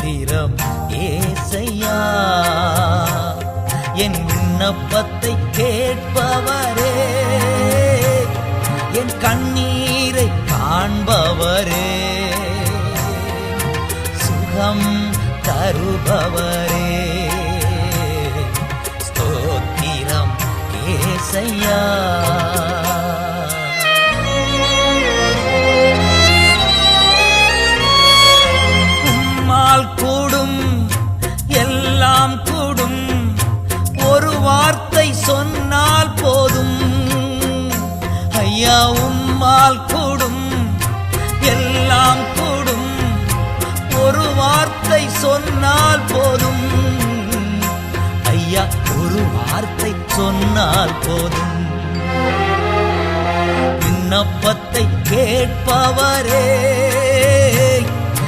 ஸ்தோத்திரம் ஏசையா. என் விண்ணப்பத்தை கேட்பவரே, என் கண்ணீரை காண்பவரே, சுகம் தருபவரே, ஸ்தோத்திரம் ஏசையா. உம்மால் கூடும் எல்லாம் கூடும், ஒரு வார்த்தை சொன்னால் போதும். ஐயா உம்மால் கூடும் எல்லாம் கூடும், ஒரு வார்த்தை சொன்னால் போதும். ஐயா ஒரு வார்த்தை சொன்னால் போதும். விண்ணப்பத்தை கேட்பவரே,